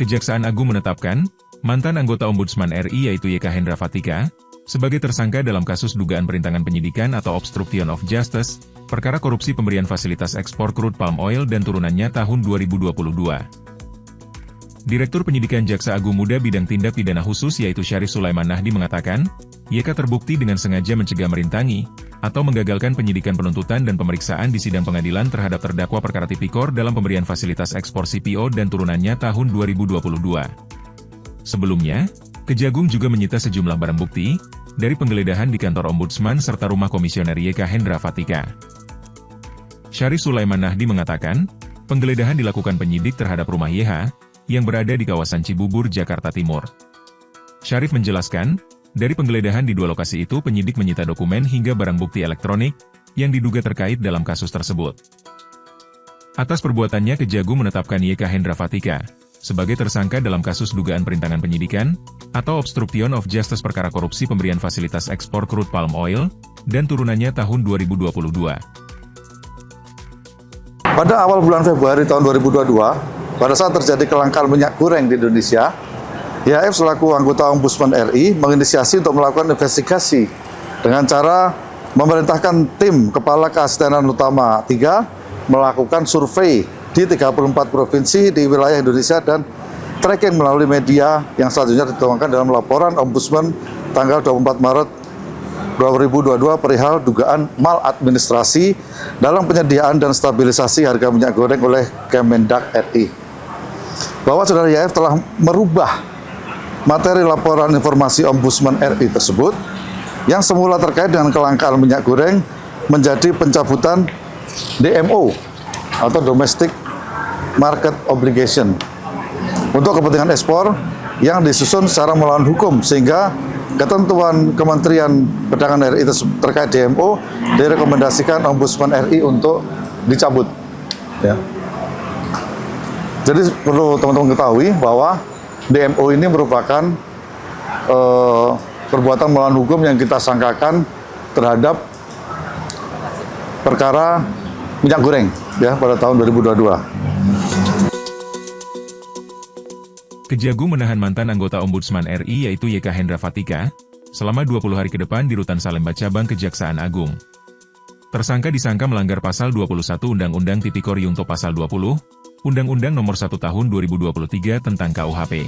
Kejaksaan Agung menetapkan, mantan anggota Ombudsman RI yaitu YK Hendra Fatika, sebagai tersangka dalam kasus dugaan perintangan penyidikan atau obstruction of justice, perkara korupsi pemberian fasilitas ekspor crude palm oil dan turunannya tahun 2022. Direktur Penyidikan Jaksa Agung Muda Bidang Tindak Pidana Khusus yaitu Syarif Sulaiman Nahdi mengatakan, YK terbukti dengan sengaja mencegah merintangi, atau menggagalkan penyidikan penuntutan dan pemeriksaan di sidang pengadilan terhadap terdakwa perkara tipikor dalam pemberian fasilitas ekspor CPO dan turunannya tahun 2022. Sebelumnya, Kejagung juga menyita sejumlah barang bukti, dari penggeledahan di kantor Ombudsman serta rumah Komisioner YK Hendra Fatika. Syarif Sulaiman Nahdi mengatakan, penggeledahan dilakukan penyidik terhadap rumah YH, yang berada di kawasan Cibubur, Jakarta Timur. Syarif menjelaskan, dari penggeledahan di dua lokasi itu penyidik menyita dokumen hingga barang bukti elektronik, yang diduga terkait dalam kasus tersebut. Atas perbuatannya Kejagung menetapkan YK Hendra Fatika, sebagai tersangka dalam kasus dugaan perintangan penyidikan, atau obstruction of justice perkara korupsi pemberian fasilitas ekspor crude palm oil, dan turunannya tahun 2022. Pada awal bulan Februari tahun 2022, pada saat terjadi kelangkaan minyak goreng di Indonesia, YHF selaku anggota Ombudsman RI menginisiasi untuk melakukan investigasi dengan cara memerintahkan tim Kepala Keasistenan Utama 3 melakukan survei di 34 provinsi di wilayah Indonesia dan tracking melalui media yang selanjutnya dituangkan dalam laporan Ombudsman tanggal 24 Maret 2022 perihal dugaan maladministrasi dalam penyediaan dan stabilisasi harga minyak goreng oleh Kemendak RI. Bahwa Saudara YHF telah merubah materi laporan informasi Ombudsman RI tersebut yang semula terkait dengan kelangkaan minyak goreng menjadi pencabutan DMO atau Domestic Market Obligation untuk kepentingan ekspor yang disusun secara melawan hukum sehingga ketentuan Kementerian Perdagangan RI terkait DMO direkomendasikan Ombudsman RI untuk dicabut. Ya. Jadi perlu teman-teman ketahui bahwa DMO ini merupakan perbuatan melawan hukum yang kita sangkakan terhadap perkara minyak goreng ya pada tahun 2022. Kejagung menahan mantan anggota Ombudsman RI yaitu YK Hendra Fatika, selama 20 hari ke depan di Rutan Salemba Cabang Kejaksaan Agung. Tersangka disangka melanggar Pasal 21 Undang-Undang Tipikor Yungto Pasal 20, Undang-Undang Nomor 1 Tahun 2023 tentang KUHP.